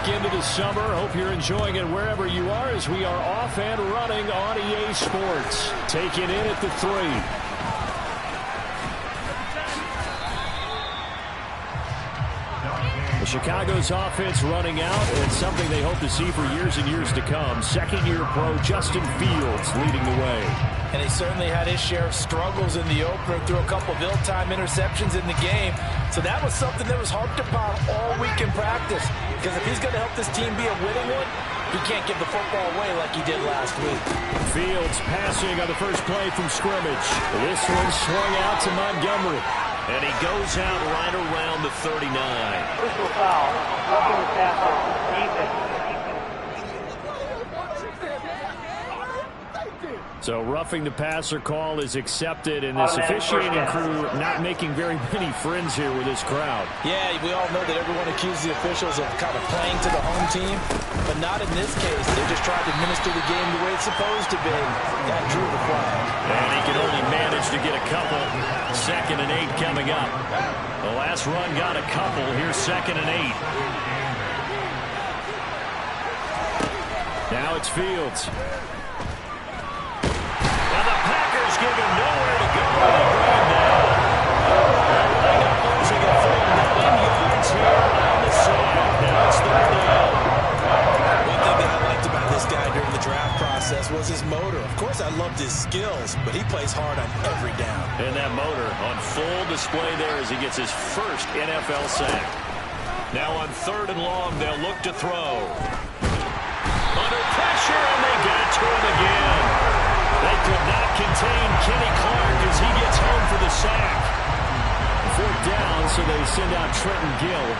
back into the summer. Hope you're enjoying it wherever you are as we are off and running on EA Sports. Taking in at the 3. Chicago's offense running out, and something they hope to see for years and years to come. Second-year pro Justin Fields leading the way. And he certainly had his share of struggles in the opener, threw a couple of ill-timed interceptions in the game. So that was something that was harped upon all week in practice. Because if he's going to help this team be a winning one, he can't give the football away like he did last week. Fields passing on the first play from scrimmage. This one swung out to Montgomery. And he goes out right around the 39. Personal foul. Roughing the passer. Defense. So roughing the passer call is accepted, and this officiating crew not making very many friends here with this crowd. Yeah, we all know that everyone accused the officials of kind of playing to the home team, but not in this case. They just tried to administer the game the way it's supposed to be. That drew the crowd. And he can only manage to get a couple. 2nd and 8 coming up. The last run got a couple. Here's 2nd and 8. Now it's Fields. Give him nowhere to go. They're not losing a full 9 yards here on the side. Now it's 3rd down. One thing that I liked about this guy during the draft process was his motor. Of course, I loved his skills, but he plays hard on every down. And that motor on full display there as he gets his first NFL sack. Now on 3rd and long, they'll look to throw. Under pressure, and they get it to him again. They could not contain Kenny Clark as he gets home for the sack. 4th down, so they send out Trenton Gill.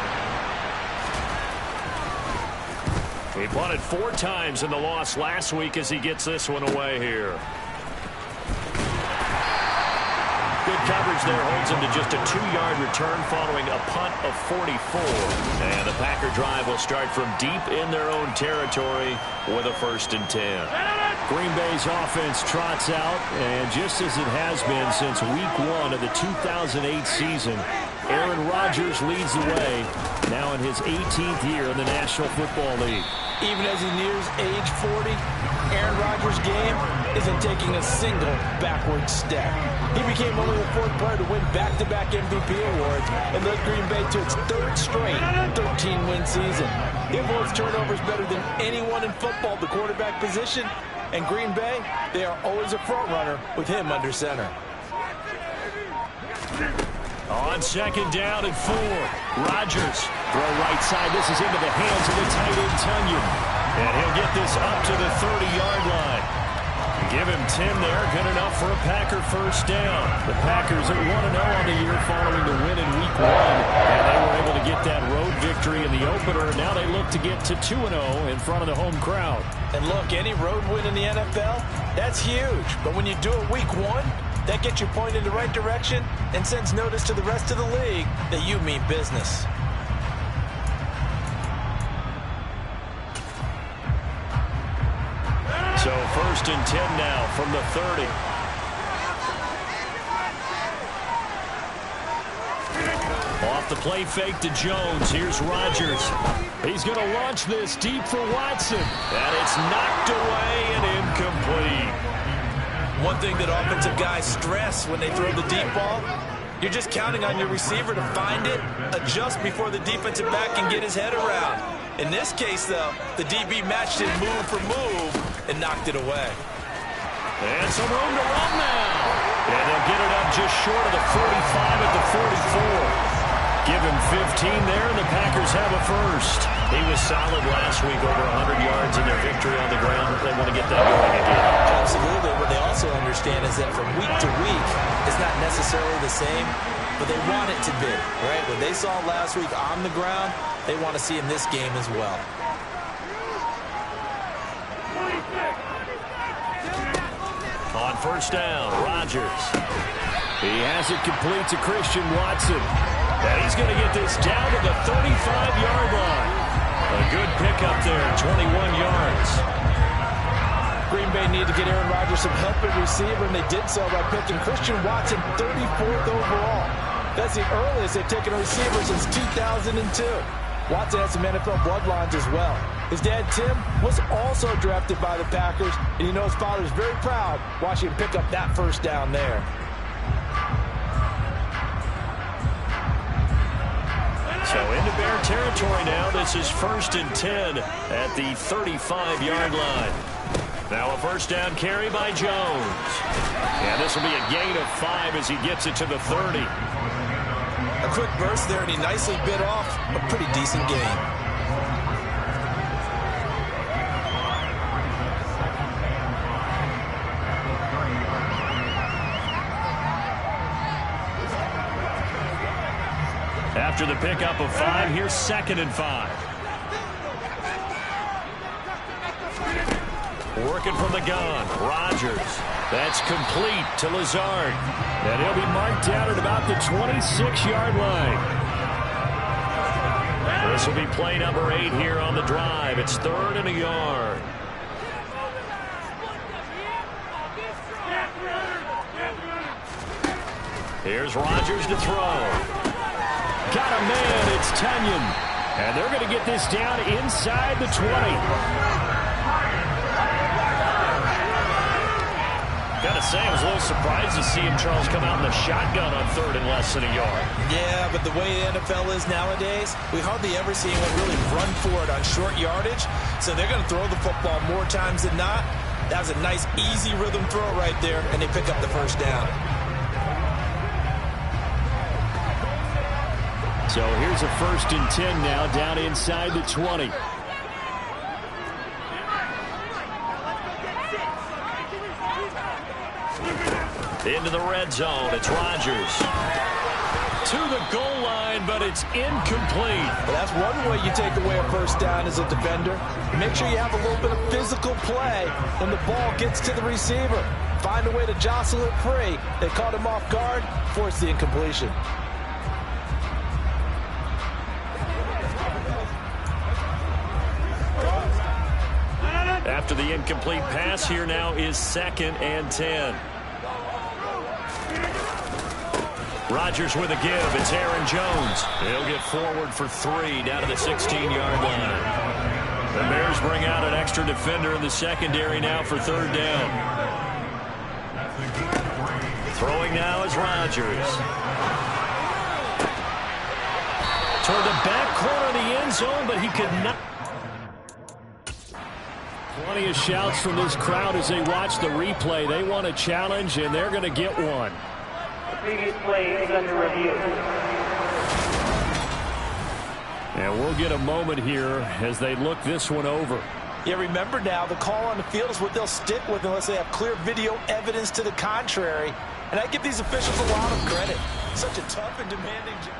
He punted 4 times in the loss last week as he gets this one away here. Good coverage there holds him to just a 2-yard return following a punt of 44. And the Packer drive will start from deep in their own territory with a 1st and 10. Green Bay's offense trots out, and just as it has been since week 1 of the 2008 season, Aaron Rodgers leads the way, now in his 18th year in the National Football League. Even as he nears age 40, Aaron Rodgers' game isn't taking a single backward step. He became only the 4th player to win back-to-back MVP awards and led Green Bay to its 3rd straight 13-win season. He avoids turnovers better than anyone in football at the quarterback position, and Green Bay, they are always a front runner with him under center. On 2nd down and 4, Rodgers throw right side. This is into the hands of the tight end Tunyon, and he'll get this up to the 30-yard line. Give him 10 there, good enough for a Packer 1st down. The Packers are 1-0 on the year following the win in week 1, and they were able to get that road victory in the opener. Now they look to get to 2-0 in front of the home crowd. And look, any road win in the NFL, that's huge. But when you do it week 1, that gets you pointed in the right direction and sends notice to the rest of the league that you mean business. So 1st and 10 now from the 30. Off the play fake to Jones. Here's Rodgers. He's going to launch this deep for Watson. And it's knocked away and incomplete. One thing that offensive guys stress when they throw the deep ball, you're just counting on your receiver to find it, adjust before the defensive back can get his head around. In this case, though, the DB matched it move for move and knocked it away. And some room to run now. And they'll get it up just short of the 45 at the 44. Give him 15 there, and the Packers have a 1st. He was solid last week, over 100 yards in their victory on the ground. They want to get that going again. Absolutely. What they also understand is that from week to week, it's not necessarily the same, but they want it to be, right? What they saw last week on the ground, they want to see in this game as well. On 1st down, Rodgers. He has it complete to Christian Watson. And he's going to get this down to the 35-yard line. A good pickup there, 21 yards. Green Bay needed to get Aaron Rodgers some help at receiver, and they did so by picking Christian Watson 34th overall. That's the earliest they've taken a receiver since 2002. Watson has some NFL bloodlines as well. His dad, Tim, was also drafted by the Packers, and you know his father's very proud watching him pick up that first down there. So into Bear territory now. This is 1st and 10 at the 35-yard line. Now a first down carry by Jones. And this will be a gain of 5 as he gets it to the 30. A quick burst there, and he nicely bit off a pretty decent gain. After the pickup of 5, here's 2nd and 5. Working from the gun, Rodgers. That's complete to Lazard. And he'll be marked down at about the 26-yard line. This will be play number 8 here on the drive. It's 3rd and a yard. Here's Rodgers to throw. Got a man, it's Tunyon. And they're going to get this down inside the 20. Gotta say, I was a little surprised to see him, Charles, come out in the shotgun on 3rd and less than a yard. Yeah, but the way the NFL is nowadays, we hardly ever see anyone really run for it on short yardage. So they're going to throw the football more times than not. That was a nice, easy rhythm throw right there, and they pick up the first down. So here's a 1st and 10 now, down inside the 20. Into the red zone, it's Rodgers. To the goal line, but it's incomplete. Well, that's one way you take away a first down as a defender. Make sure you have a little bit of physical play when the ball gets to the receiver. Find a way to jostle it free. They caught him off guard, forced the incompletion. After the incomplete pass, here now is 2nd and 10. Rodgers with a give. It's Aaron Jones. He'll get forward for 3 down to the 16-yard line. The Bears bring out an extra defender in the secondary now for 3rd down. Throwing now is Rodgers. Toward the back corner of the end zone, but he could not. Plenty of shouts from this crowd as they watch the replay. They want a challenge, and they're going to get one. The previous play is under review. And we'll get a moment here as they look this one over. Yeah, remember now, the call on the field is what they'll stick with unless they have clear video evidence to the contrary. And I give these officials a lot of credit. Such a tough and demanding job.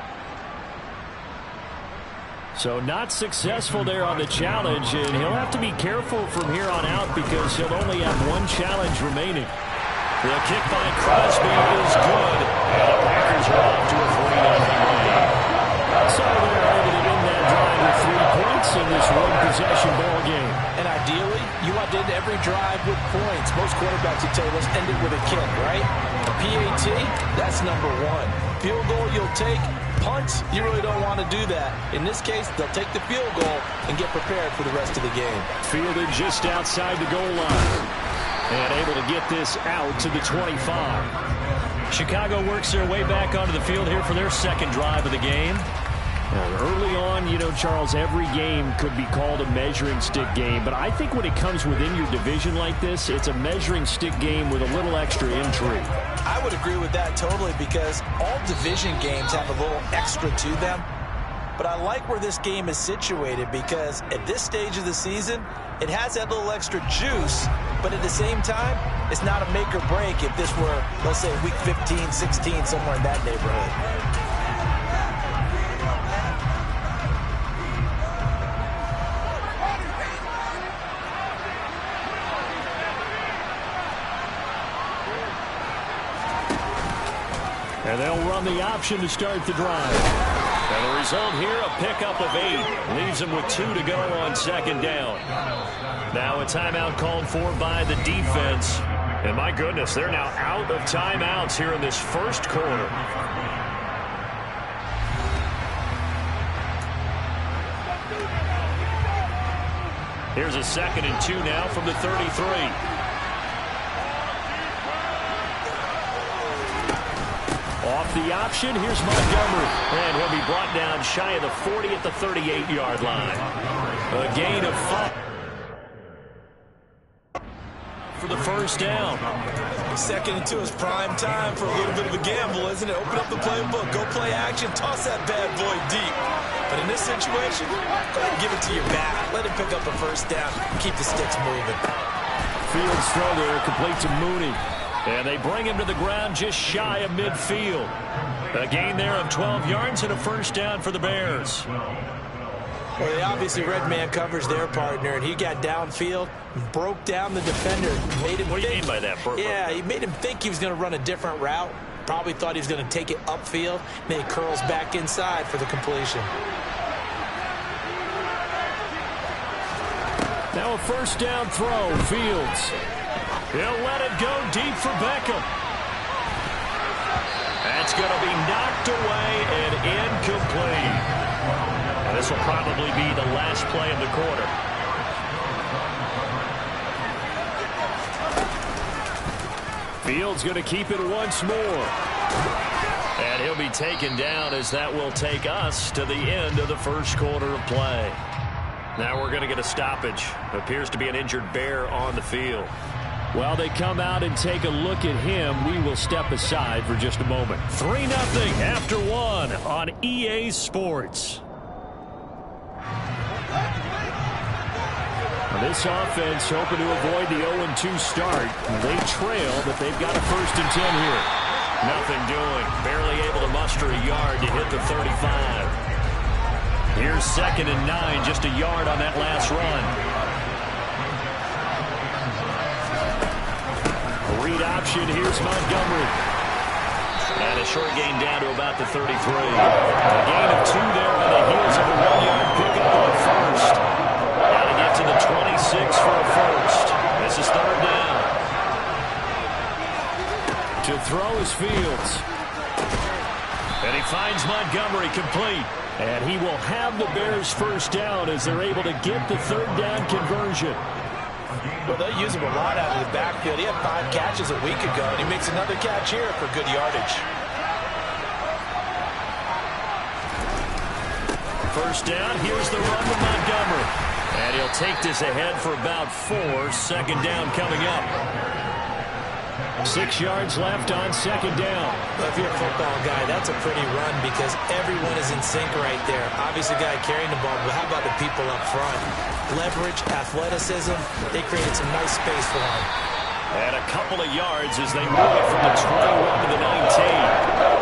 So not successful there on the challenge, and he'll have to be careful from here on out because he'll only have one challenge remaining. The kick by Crosby is good, and the Packers are off to a 3-0 lead. So they're able to win that drive with 3 points in this one-possession ball game. And ideally, you want to end every drive with points. Most quarterbacks would tell you, let's end it with a kick, right? A PAT, that's number 1. Field goal you'll take. Punts, you really don't want to do that. In this case, they'll take the field goal and get prepared for the rest of the game. Fielded just outside the goal line. And able to get this out to the 25. Chicago works their way back onto the field here for their 2nd drive of the game. Early on, you know, Charles, every game could be called a measuring stick game. But I think when it comes within your division like this, it's a measuring stick game with a little extra intrigue. I would agree with that totally because all division games have a little extra to them. But I like where this game is situated because at this stage of the season, it has that little extra juice. But at the same time, it's not a make or break if this were, let's say, week 15, 16, somewhere in that neighborhood. And they'll run the option to start the drive. And the result here, a pickup of 8. Leaves them with 2 to go on 2nd down. Now a timeout called for by the defense. And my goodness, they're now out of timeouts here in this first quarter. Here's a 2nd and 2 now from the 33. Off the option, here's Montgomery. And he'll be brought down shy of the 40 at the 38-yard line. A gain of 5 for the first down. 2nd and 2 is prime time for a little bit of a gamble, isn't it? Open up the playbook, go play action, toss that bad boy deep. But in this situation, go ahead and give it to your back. Let him pick up a first down. Keep the sticks moving. Fields throw there, complete to Mooney. And they bring him to the ground just shy of midfield. A gain there of 12 yards and a first down for the Bears. Well, they obviously read man coverage their partner, and he got downfield, broke down the defender, made him What do you mean by that, Burpo? Yeah, he made him think he was going to run a different route. Probably thought he was going to take it upfield. Then he curls back inside for the completion. Now a first down throw, Fields. He'll let it go deep for Beckham. That's going to be knocked away and incomplete. And this will probably be the last play of the quarter. Fields going to keep it once more. And he'll be taken down as that will take us to the end of the first quarter of play. Now we're going to get a stoppage. Appears to be an injured Bear on the field. While they come out and take a look at him, we will step aside for just a moment. 3-0 after 1 on EA Sports. This offense hoping to avoid the 0-2 start. They trail, but they've got a 1st and 10 here. Nothing doing. Barely able to muster a yard to hit the 35. Here's 2nd and 9, just a yard on that last run. A read option, here's Montgomery. And a short gain down to about the 33. A gain of 2 there on the heels of a 1-yard pickup on first. Got to get to the 26 for a first. This is 3rd down. To throw is Fields. And he finds Montgomery complete. And he will have the Bears' first down as they're able to get the 3rd down conversion. Well, they use him a lot out of the backfield. He had 5 catches a week ago, and he makes another catch here for good yardage. First down, here's the run with Montgomery. And he'll take this ahead for about 4. 2nd down coming up. 6 yards left on 2nd down. Well, if you're a football guy, that's a pretty run because everyone is in sync right there. Obviously, the guy carrying the ball, but how about the people up front? Leverage, athleticism, they created some nice space for him. And a couple of yards as they move it from the 21 to the 19.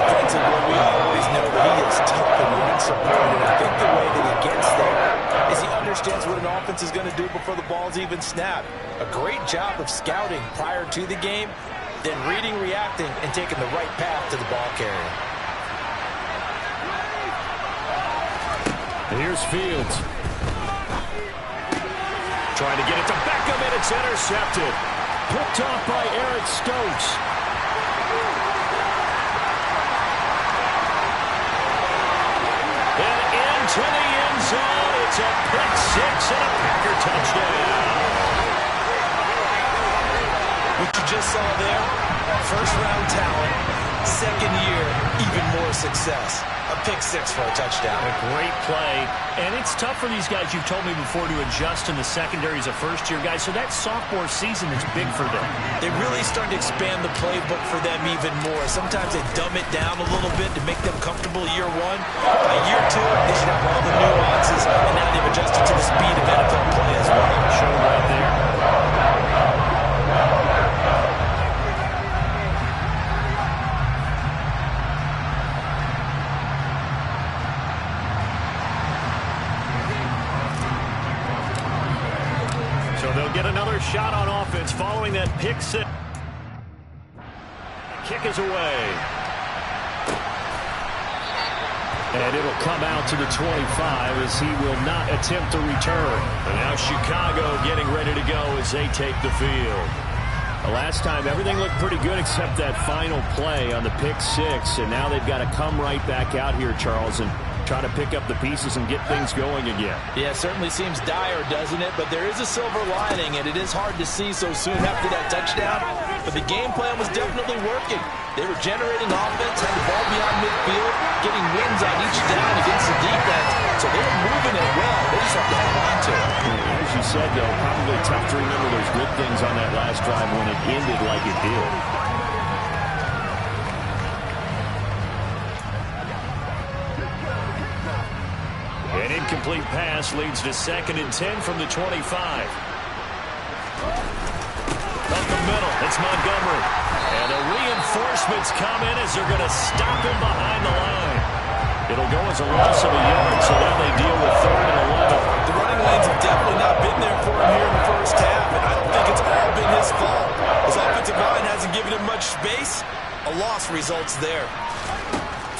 Defensively, we always know that he is tough and run support, and I think the way that he gets there is he understands what an offense is going to do before the ball's even snapped. A great job of scouting prior to the game, then reading, reacting, and taking the right path to the ball carrier. Here's Fields. Trying to get it to Beckham, and it's intercepted. Picked off by Eric Stokes. And into the end zone. It's a pick 6 and a Packer touchdown. What you just saw there, first-round talent, 2nd year, even more success. A pick 6 for a touchdown. A great play. And it's tough for these guys, you've told me before, to adjust in the secondary as a first-year guy. So that sophomore season is big for them. They really started to expand the playbook for them even more. Sometimes they dumb it down a little bit to make them comfortable year 1. By year 2, they should have all the nuances, and now they've adjusted to the speed of NFL play as well. Show right there. They'll get another shot on offense following that pick 6. Kick is away. And it'll come out to the 25 as he will not attempt to return. And now Chicago getting ready to go as they take the field. The last time everything looked pretty good except that final play on the pick 6. And now they've got to come right back out here, Charles. And try to pick up the pieces and get things going again. Yeah, it certainly seems dire, doesn't it? But there is a silver lining, and it is hard to see so soon after that touchdown. But the game plan was definitely working. They were generating offense, had the ball beyond midfield, getting wins on each down against the defense. So they were moving it well. They just have to hold on to it. As you said, though, probably tough to remember those good things on that last drive when it ended like it did. An incomplete pass leads to 2nd and 10 from the 25. Up the middle, it's Montgomery. And the reinforcements come in as they're going to stop him behind the line. It'll go as a loss of a yard, so now they deal with 3rd and 11. The running lanes have definitely not been there for him here in the first half, and I don't think it's all been his fault. His offensive line hasn't given him much space. A loss results there.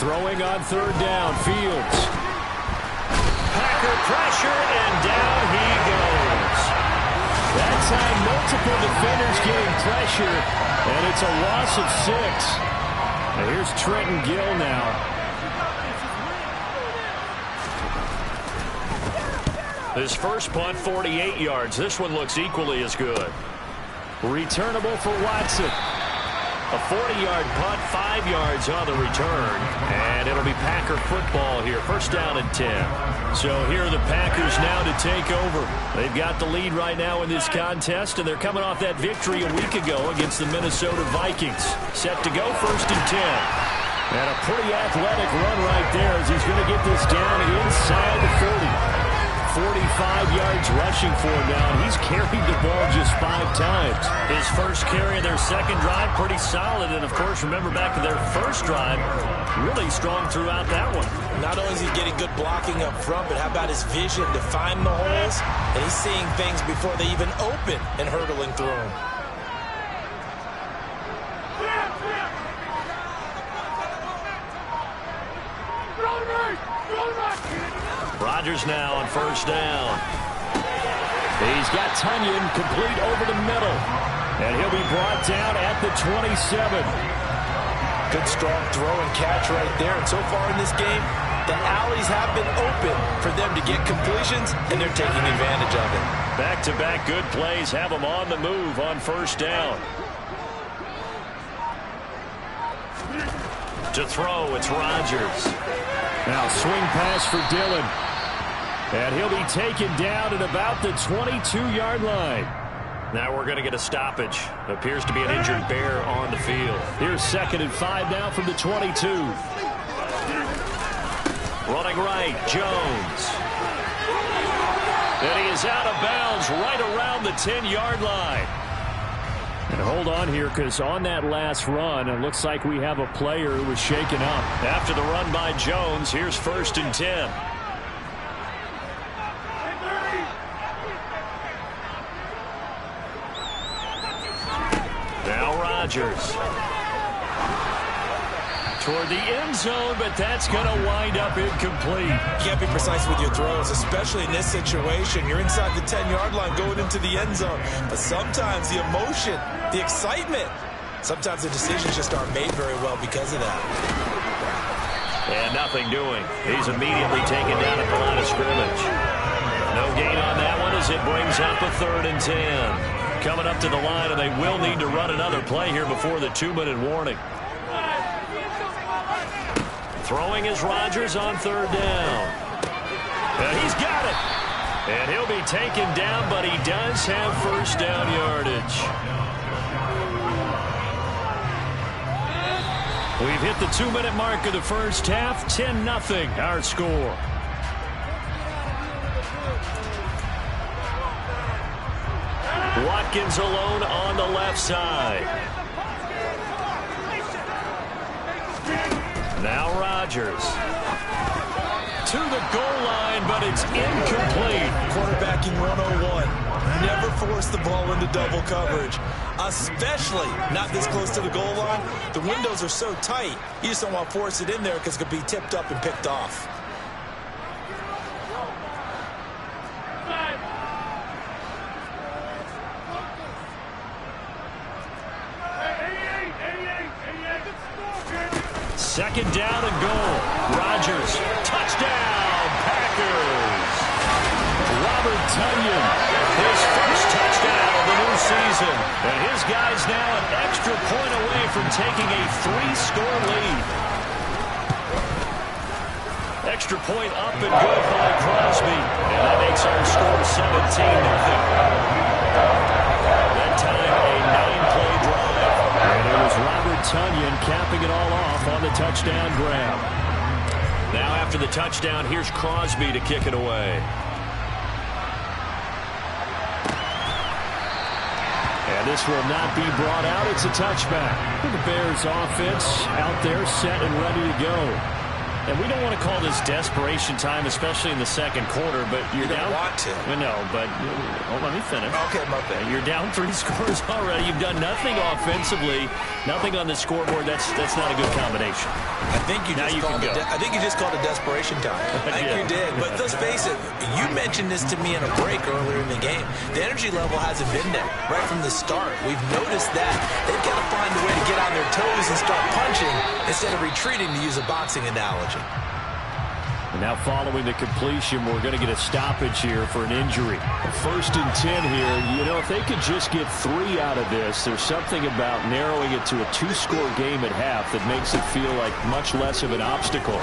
Throwing on 3rd down, Fields. Packer pressure, and down he goes. That time, multiple defenders getting pressure, and it's a loss of 6. Now here's Trenton Gill now. His first punt, 48 yards. This one looks equally as good. Returnable for Watson. A 40-yard punt, 5 yards on the return. And it'll be Packer football here. 1st down and 10. So here are the Packers now to take over. They've got the lead right now in this contest, and they're coming off that victory a week ago against the Minnesota Vikings. Set to go, 1st and 10. And a pretty athletic run right there as he's going to get this down inside the 40. 45 yards rushing for him now. He's carried the ball just 5 times. His first carry of their 2nd drive, pretty solid. And, of course, remember back to their 1st drive, really strong throughout that one. Not only is he getting good blocking up front, but how about his vision to find the holes? And he's seeing things before they even open and hurdling through them. Rodgers now on 1st down. He's got Tunyon complete over the middle. And he'll be brought down at the 27. Good strong throw and catch right there. And so far in this game, the alleys have been open for them to get completions, and they're taking advantage of it. Back-to-back good plays have them on the move on 1st down. To throw, it's Rodgers. Now swing pass for Dillon. And he'll be taken down at about the 22-yard line. Now we're going to get a stoppage. Appears to be an injured Bear on the field. Here's 2nd and 5 now from the 22. Running right, Jones. And he is out of bounds right around the 10-yard line. And hold on here, because on that last run, it looks like we have a player who was shaken up. After the run by Jones, here's 1st and 10. Now Rodgers. Toward the end zone, but that's going to wind up incomplete. You can't be precise with your throws, especially in this situation. You're inside the 10-yard line going into the end zone. But sometimes the emotion, the excitement, sometimes the decisions just aren't made very well because of that. And nothing doing. He's immediately taken down at the line of scrimmage. No gain on that one as it brings up a 3rd and 10. Coming up to the line, and they will need to run another play here before the 2-minute warning. Throwing is Rodgers on 3rd down. And he's got it. And he'll be taken down, but he does have 1st down yardage. We've hit the 2-minute mark of the first half. 10-0 our score. Watkins alone on the left side. Now Rodgers. To the goal line, but it's incomplete. Quarterbacking 101. Never force the ball into double coverage, especially not this close to the goal line. The windows are so tight, you just don't want to force it in there because it could be tipped up and picked off. Second down and goal. Rodgers, touchdown, Packers. Robert Tonyan, his first touchdown of the new season. And his guy's now an extra point away from taking a 3-score lead. Extra point up and good by Crosby. And that makes our score 17-0. That time a 9-play drive. And it was Robert Tonyan capping it all off on the touchdown grab. Now after the touchdown, here's Crosby to kick it away. And this will not be brought out. It's a touchback. The Bears offense out there set and ready to go. And we don't want to call this desperation time, especially in the second quarter, but you're down. Want to. No, but let me finish. Okay, my bad. You're down 3 scores already. You've done nothing offensively, nothing on the scoreboard. That's not a good combination. I think you just called it desperation time. I think you did. But let's face it, you mentioned this to me in a break earlier in the game. The energy level hasn't been there right from the start. We've noticed that they've got to find a way to get on their toes and start punching instead of retreating, to use a boxing analogy. And now following the completion, we're going to get a stoppage here for an injury. 1st and 10 here. You know, if they could just get 3 out of this, there's something about narrowing it to a 2-score game at half that makes it feel like much less of an obstacle.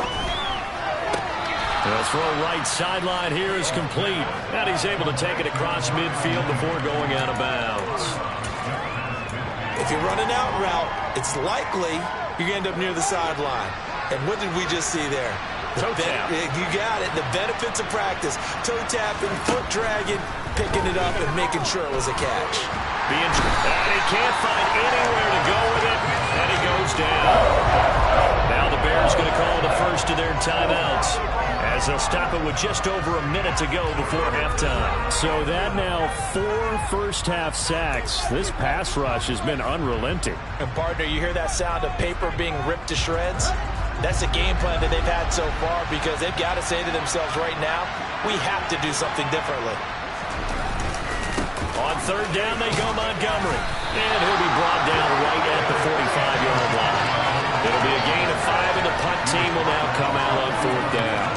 The throw right sideline here is complete. And he's able to take it across midfield before going out of bounds. If you run an out route, it's likely you end up near the sideline. And what did we just see there? Toe tap. You got it. The benefits of practice. Toe tapping, foot dragging, picking it up, and making sure it was a catch. And he can't find anywhere to go with it. And he goes down. Now the Bears going to call the first of their timeouts, as they'll stop it with just over a minute to go before halftime. So that now 4 first-half sacks. This pass rush has been unrelenting. And partner, you hear that sound of paper being ripped to shreds? That's a game plan that they've had so far, because they've got to say to themselves right now, we have to do something differently. On 3rd down, they go Montgomery. And he'll be brought down right at the 45-yard line. It'll be a gain of 5, and the punt team will now come out on 4th down.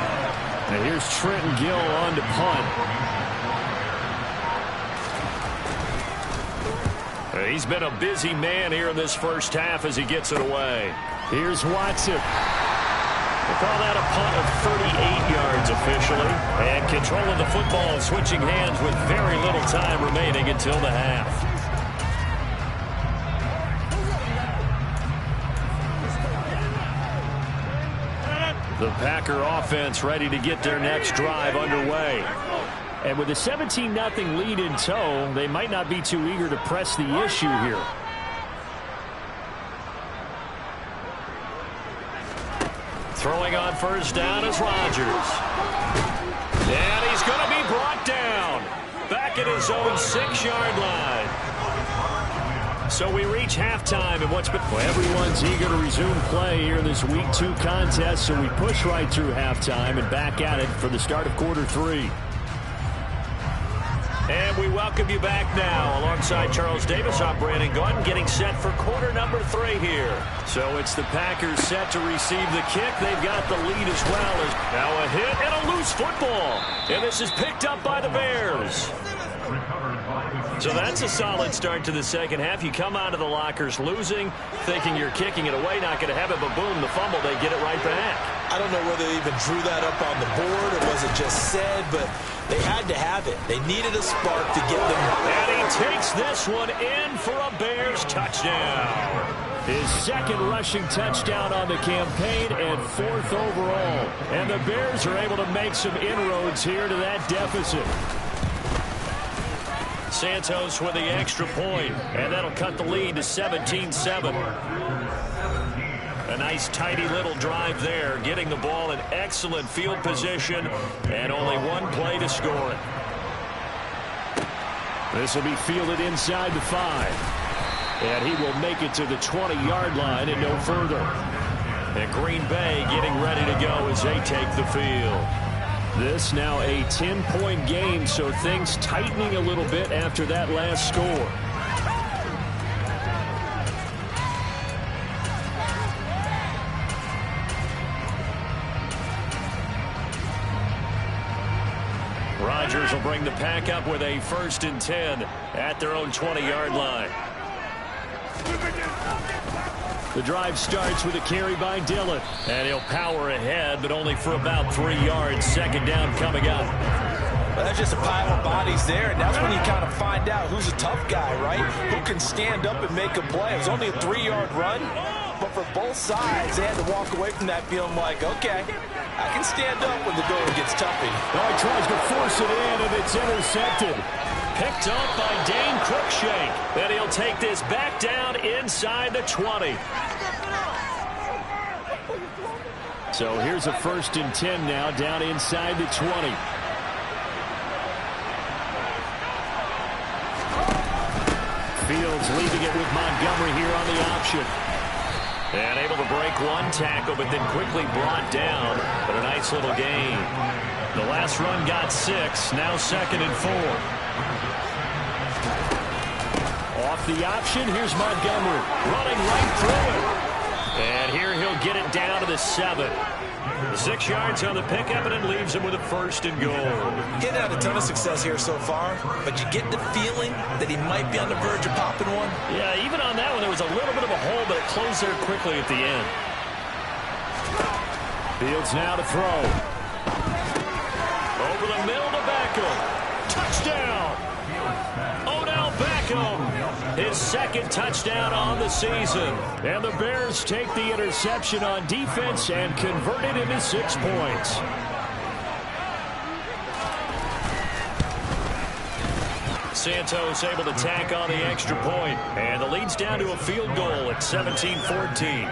And here's Trenton Gill on to punt. He's been a busy man here in this first half as he gets it away. Here's Watson. We'll call that a punt of 38 yards officially. And controlling the football and switching hands with very little time remaining until the half. The Packer offense ready to get their next drive underway. And with a 17-0 lead in tow, they might not be too eager to press the issue here. Throwing on 1st down is Rodgers. And he's going to be brought down back at his own 6-yard line. So we reach halftime, and what's been... Well, everyone's eager to resume play here in this Week 2 contest, so we push right through halftime and back at it for the start of quarter 3. And we welcome you back now. Alongside Charles Davis, I'm Brandon Gordon, getting set for quarter number 3 here. So it's the Packers set to receive the kick. They've got the lead as well. As now a hit and a loose football. And this is picked up by the Bears. So that's a solid start to the second half. You come out of the lockers losing, thinking you're kicking it away, not going to have it, but boom, the fumble, they get it right back. I don't know whether they even drew that up on the board or was it just said, but they had to have it. They needed a spark to get them. And he takes this one in for a Bears touchdown. His 2nd rushing touchdown on the campaign and 4th overall. And the Bears are able to make some inroads here to that deficit. Santos with the extra point, and that'll cut the lead to 17-7. A nice, tidy little drive there, getting the ball in excellent field position, and only 1 play to score it. This will be fielded inside the 5. And he will make it to the 20-yard line and no further. And Green Bay getting ready to go as they take the field. This now a 10-point game, so things tightening a little bit after that last score. Bears will bring the pack up with a 1st and 10 at their own 20-yard line. The drive starts with a carry by Dillon. And he'll power ahead, but only for about 3 yards. 2nd down coming up. Well, that's just a pile of bodies there, and that's when you kind of find out who's a tough guy, right? Who can stand up and make a play. It was only a 3-yard run, but for both sides, they had to walk away from that feeling like, okay, I can stand up when the going gets toughy. Oh, he tries to force it in, and it's intercepted. Picked up by Dane Cruikshank. And he'll take this back down inside the 20. So here's a 1st and 10 now down inside the 20. Fields leaving it with Montgomery here on the option. And able to break one tackle, but then quickly brought down. But a nice little gain. The last run got 6. Now 2nd and 4. Off the option, here's Montgomery running right through it. And here he'll get it down to the 7. 6 yards on the pickup, and it leaves him with a 1st and goal. Getting out a ton of success here so far, but you get the feeling that he might be on the verge of popping one. Yeah, even on that one, there was a little bit of a hole, but it closed there quickly at the end. Fields now to throw. Over the middle to Beckham. Touchdown! Odell Beckham, his 2nd touchdown on the season. And the Bears take the interception on defense and convert it into 6 points. Santos able to tack on the extra point. And the lead's down to a field goal at 17-14.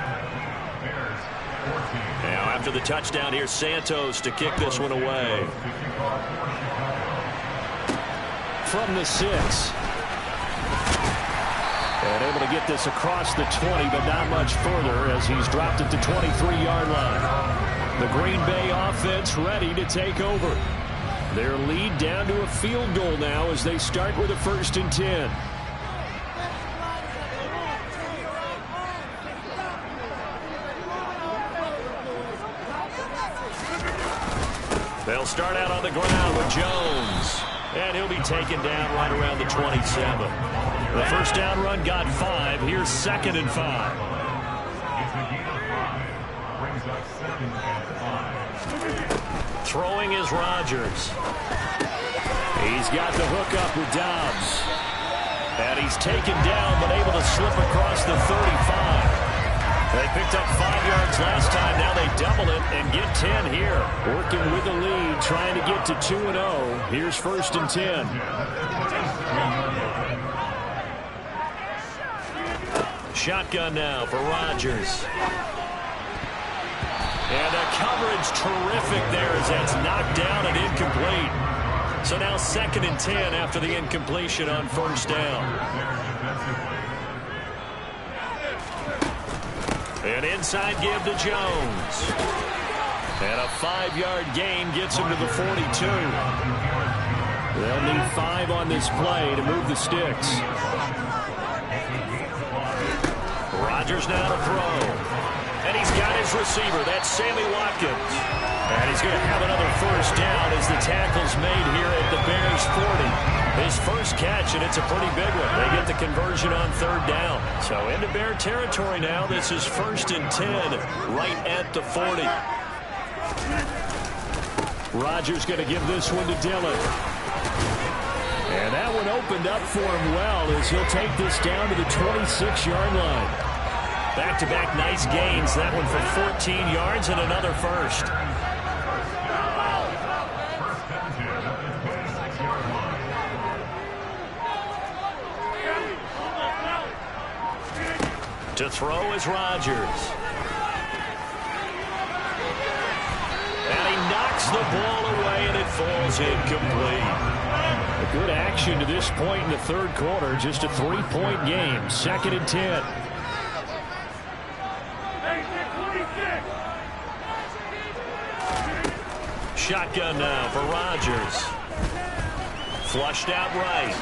Now after the touchdown, here's Santos to kick this one away. From the 6. And able to get this across the 20, but not much further as he's dropped it to 23-yard line. The Green Bay offense ready to take over. Their lead down to a field goal now as they start with a 1st and 10. They'll start out on the ground with Jones. And he'll be taken down right around the 27. The 1st down run got 5. Here's 2nd and 5. Throwing is Rodgers. He's got the hook up with Dobbs. And he's taken down but able to slip across the 35. They picked up 5 yards last time. Now they double it and get 10 here. Working with the lead, trying to get to 2-0. Here's 1st and 10. Shotgun now for Rodgers. And the coverage terrific there as that's knocked down and incomplete. So now 2nd and 10 after the incompletion on 1st down. An inside give to Jones. And a 5-yard gain gets him to the 42. They'll need 5 on this play to move the sticks. Rodgers now to throw. And he's got his receiver. That's Sammy Watkins. And he's going to have another 1st down as the tackle's made here at the Bears 40. His first catch, and it's a pretty big one. They get the conversion on 3rd down. So into Bear territory now. This is 1st and 10 right at the 40. Rodgers going to give this one to Dillon. And that one opened up for him well as he'll take this down to the 26-yard line. Back-to-back nice gains. That one for 14 yards and another 1st. To throw is Rodgers. And he knocks the ball away, and it falls incomplete. A good action to this point in the 3rd quarter. Just a 3-point game. 2nd and 10. Shotgun now for Rodgers. Flushed out right.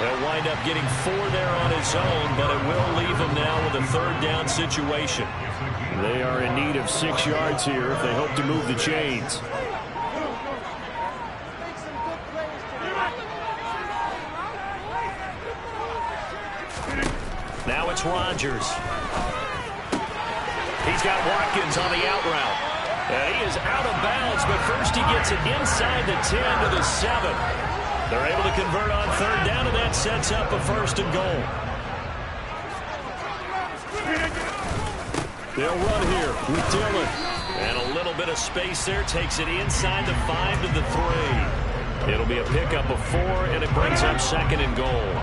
He'll wind up getting 4 there on his own, but it will leave him now with a 3rd down situation. They are in need of 6 yards here if they hope to move the chains. It's Rodgers. He's got Watkins on the out route. And he is out of bounds, but first he gets it inside the 10 to the 7. They're able to convert on third down, and that sets up a first and goal. They'll run here with Dillon. And a little bit of space there. Takes it inside the 5 to the 3. It'll be a pickup of 4, and it brings up second and goal.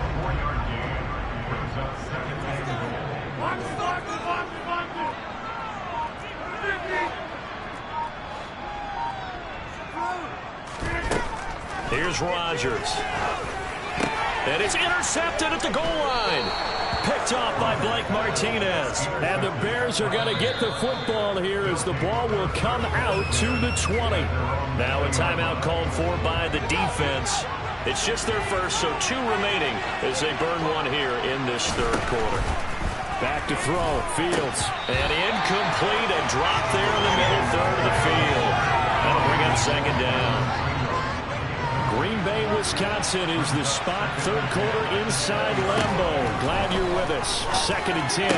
Here's Rodgers. And it's intercepted at the goal line. Picked off by Blake Martinez. And the Bears are going to get the football here as the ball will come out to the 20. Now a timeout called for by the defense. It's just their first, so 2 remaining as they burn one here in this third quarter. Back to throw. Fields. And incomplete. A drop there in the middle third of the field. That'll bring up second down. Green Bay, Wisconsin is the spot. Third quarter inside Lambeau. Glad you're with us. Second and 10.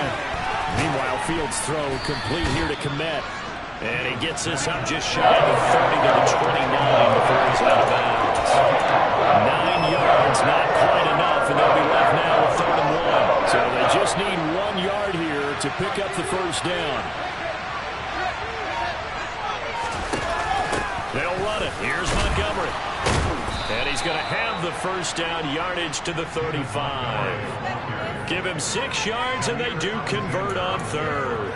Meanwhile, Fields' throw complete here to Kmet. And he gets this up just shy of the 30 to the 29 before he's out of bounds. 9 yards, not quite enough, and they'll be left now with third and 1. So they just need 1 yard here to pick up the first down. They'll run it. Here's Montgomery. And he's going to have the first down, yardage to the 35. Give him 6 yards, and they do convert on third.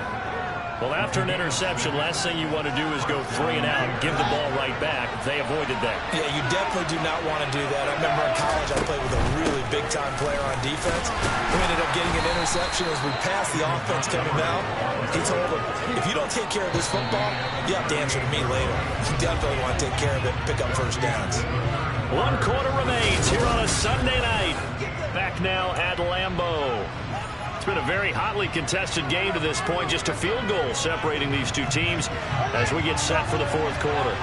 Well, after an interception, last thing you want to do is go 3 and out and give the ball right back. They avoided that. Yeah, you definitely do not want to do that. I remember in college I played with a really big-time player on defense. We ended up getting an interception as we passed the offense coming out. He told him, if you don't take care of this football, you have to answer to me later. You definitely want to take care of it and pick up first downs. 1 quarter remains here on a Sunday night. Back now at Lambeau. It's been a very hotly contested game to this point. Just a field goal separating these two teams as we get set for the fourth quarter.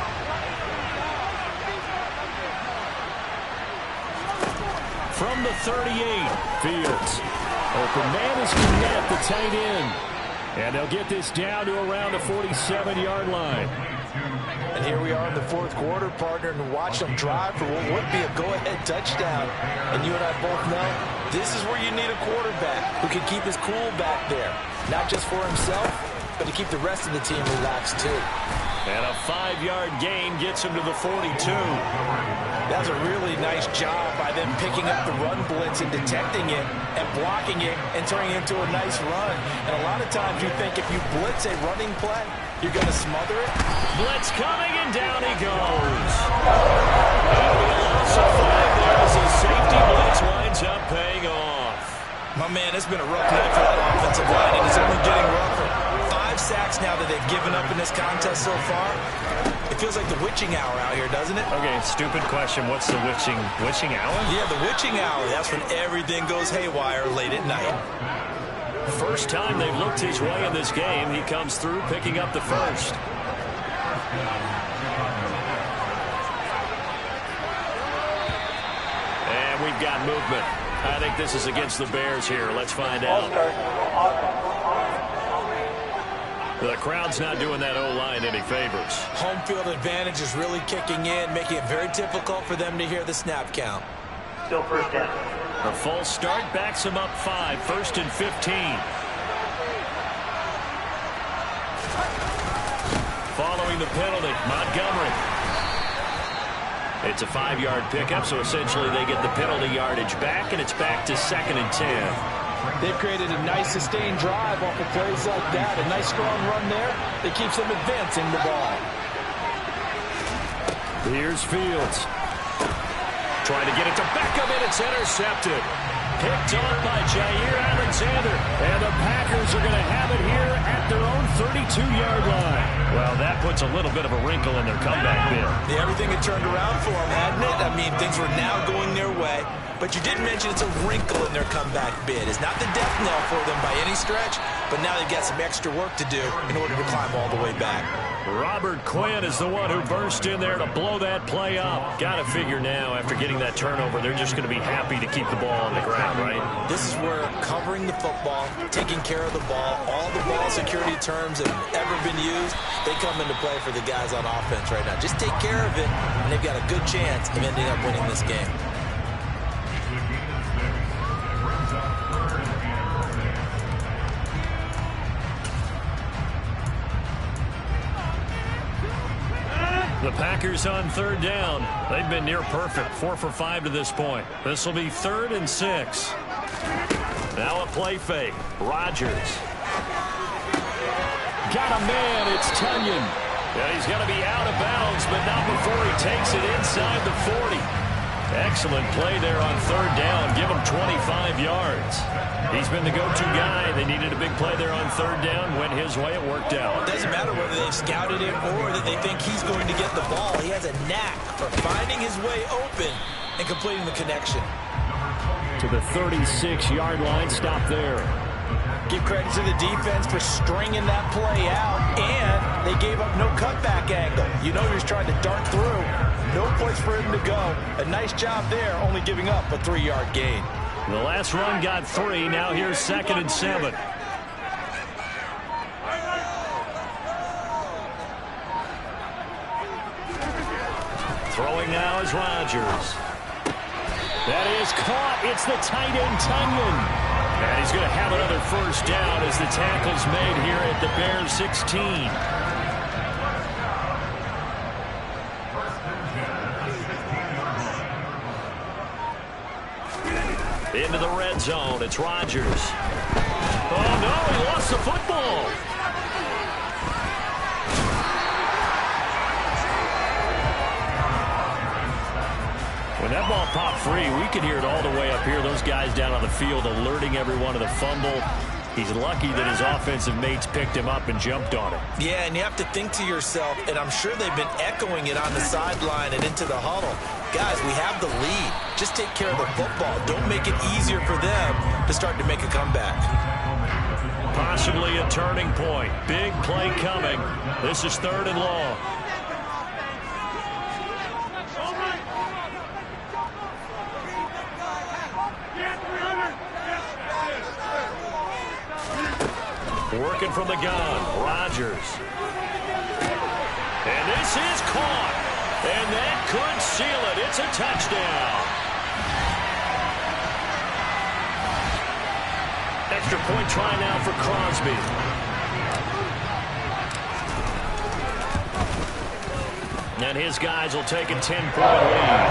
From the 38, Fields. Open man is Kmet, the tight end. And they'll get this down to around the 47-yard line. And here we are in the fourth quarter, partner, and watch them drive for what would be a go-ahead touchdown. And you and I both know this is where you need a quarterback who can keep his cool back there. Not just for himself, but to keep the rest of the team relaxed too. And a 5-yard gain gets him to the 42. That was a really nice job by them picking up the run blitz and detecting it and blocking it and turning it into a nice run. And a lot of times you think if you blitz a running play, you're going to smother it. Blitz coming, and down he goes. That'll be a loss of 5 there as the safety blitz winds up paying off. My man, it's been a rough night for that offensive line, and it's only getting rougher. 5 sacks now that they've given up in this contest so far. It feels like the witching hour out here, doesn't it? Okay, stupid question. What's the witching hour? Yeah, the witching hour. That's when everything goes haywire late at night. First time they've looked his way in this game. He comes through picking up the first. And we've got movement. I think this is against the Bears here. Let's find out. The crowd's not doing that O-line any favors. Home field advantage is really kicking in, making it very difficult for them to hear the snap count. Still first down. A false start backs him up 5. First and 15. Following the penalty, Montgomery. It's a 5-yard pickup, so essentially they get the penalty yardage back, and it's back to 2nd and 10. They've created a nice sustained drive off of plays like that. A nice strong run there that keeps them advancing the ball. Here's Fields. Trying to get it to Beckham, and it's intercepted. Picked off by Jair Alexander. And the Packers are going to have it here at their own 32-yard line. Well, that puts a little bit of a wrinkle in their comeback bid. Yeah, everything had turned around for them, hadn't it? I mean, things were now going their way. But you did mention it's a wrinkle in their comeback bid. It's not the death knell for them by any stretch, but now they've got some extra work to do in order to climb all the way back. Robert Quinn is the one who burst in there to blow that play up. Got to figure now, after getting that turnover, they're just going to be happy to keep the ball on the ground, right? This is where covering the football, taking care of the ball, all the ball security terms that have ever been used, they come into play for the guys on offense right now. Just take care of it, and they've got a good chance of ending up winning this game. The Packers on third down. They've been near perfect, 4 for 5 to this point. This will be 3rd and 6. Now a play fake. Rodgers. Got a man. It's Tunyon. Yeah, he's going to be out of bounds, but not before he takes it inside the 40. Excellent play there on third down. Give him 25 yards. He's been the go-to guy. They needed a big play there on third down. Went his way. It worked out. It doesn't matter whether they've scouted him or that they think he's going to get the ball. He has a knack for finding his way open and completing the connection. To the 36-yard line. Stop there. Give credit to the defense for stringing that play out, and they gave up no cutback angle. You know he was trying to dart through. No place for him to go. A nice job there, only giving up a 3-yard gain. The last run got 3. Now here's 2nd and 7. Throwing now is Rodgers. That is caught. It's the tight end, Tunyon. And he's going to have another first down as the tackle's made here at the Bears 16. Into the red zone. It's Rodgers. Oh, no, he lost the football. When that ball popped free, we could hear it all the way up here. Those guys down on the field alerting everyone of the fumble. He's lucky that his offensive mates picked him up and jumped on it. Yeah, and you have to think to yourself, and I'm sure they've been echoing it on the sideline and into the huddle. Guys, we have the lead. Just take care of the football. Don't make it easier for them to start to make a comeback. Possibly a turning point. Big play coming. This is 3rd and long. Working from the gun, Rodgers. And this is caught. And that could seal it. It's a touchdown. Extra point try now for Crosby. And his guys will take a 10-point lead.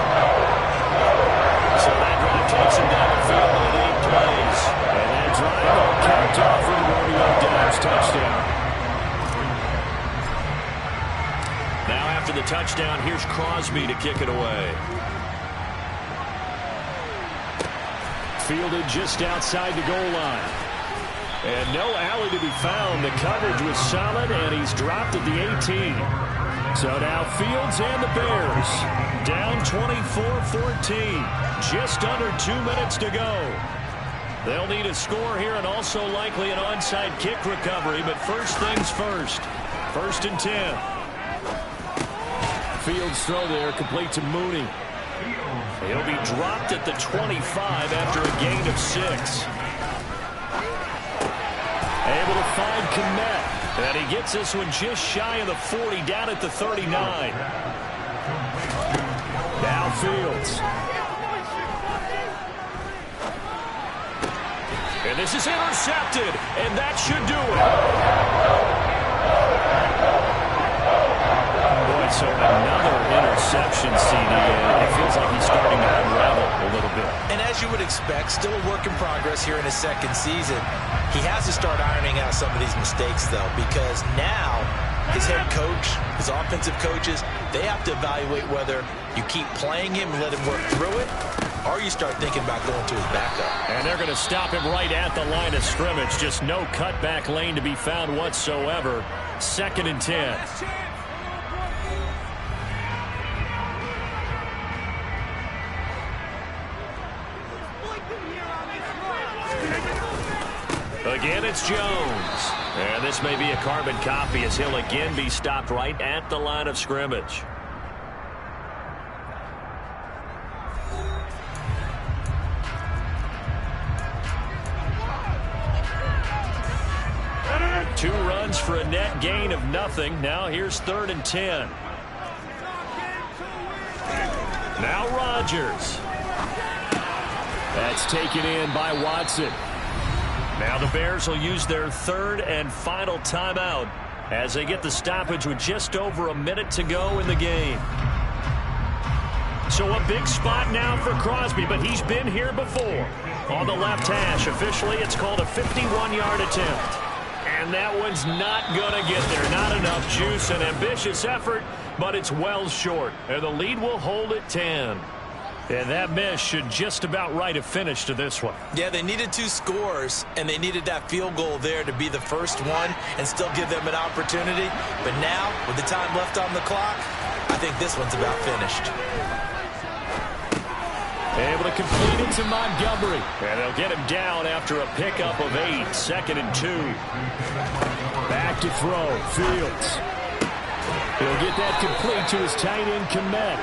So that drive takes him down the field with 8 plays. And that drive will count off for the Romeo Dobbs touchdown. Now after the touchdown, here's Crosby to kick it away. Fielded just outside the goal line. And no alley to be found. The coverage was solid, and he's dropped at the 18. So now Fields and the Bears down 24-14. Just under 2 minutes to go. They'll need a score here and also likely an onside kick recovery, but first things first. 1st and 10. Fields throw there, complete to Mooney. He'll be dropped at the 25 after a gain of 6. Able to find Kmet. And he gets this one just shy of the 40, down at the 39. Now Fields. And this is intercepted, and that should do it. Boy, so another interception, CD. It feels like he's starting to unravel a little bit. And as you would expect, still a work in progress here in his 2nd season. He has to start ironing out some of these mistakes, though, because now his head coach, his offensive coaches, they have to evaluate whether you keep playing him and let him work through it, or you start thinking about going to his backup. And they're going to stop him right at the line of scrimmage. Just no cutback lane to be found whatsoever. 2nd and 10. Again, it's Jones. And this may be a carbon copy as he'll again be stopped right at the line of scrimmage. Two runs for a net gain of nothing. Now here's 3rd and 10. Now Rodgers. That's taken in by Watson. Now the Bears will use their 3rd and final timeout as they get the stoppage with just over a minute to go in the game. So a big spot now for Crosby, but he's been here before. On the left hash, officially it's called a 51-yard attempt. And that one's not going to get there. Not enough juice. An ambitious effort, but it's well short. And the lead will hold at 10. And that miss should just about write a finish to this one. Yeah, they needed 2 scores, and they needed that field goal there to be the first one and still give them an opportunity. But now, with the time left on the clock, I think this one's about finished. Able to complete it to Montgomery. And they'll get him down after a pickup of 8. 2nd and 2. Back to throw. Fields. He'll get that complete to his tight end, Kmet.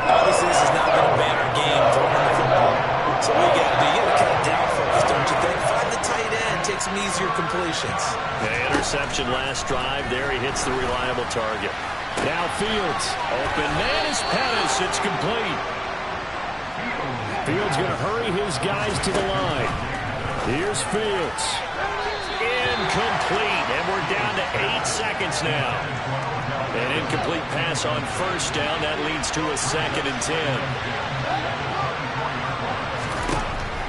Obviously, this is not going to ban our game throwing the football. So what you got to do, you got to cut down focus, don't you think? Find the tight end, take some easier completions. The interception last drive. There he hits the reliable target. Now Fields. Open man is Pettis. It's complete. Fields going to hurry his guys to the line. Here's Fields. Incomplete. And we're down to 8 seconds now. An incomplete pass on 1st down. That leads to a 2nd and 10.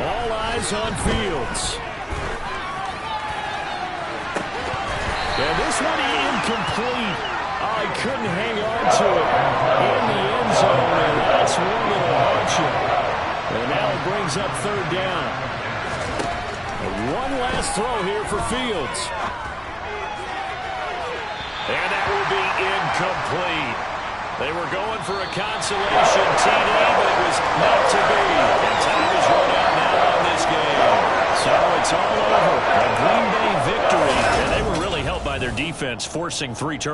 All eyes on Fields. And this one incomplete. Oh, he couldn't hang on to it in the end zone. And that's one that'll hurt you. And now it brings up 3rd down. And one last throw here for Fields. And that will be incomplete. They were going for a consolation TD, but it was not to be. And time is run out now on this game. So it's all over. A Green Bay victory. And they were really helped by their defense, forcing 3 turnovers.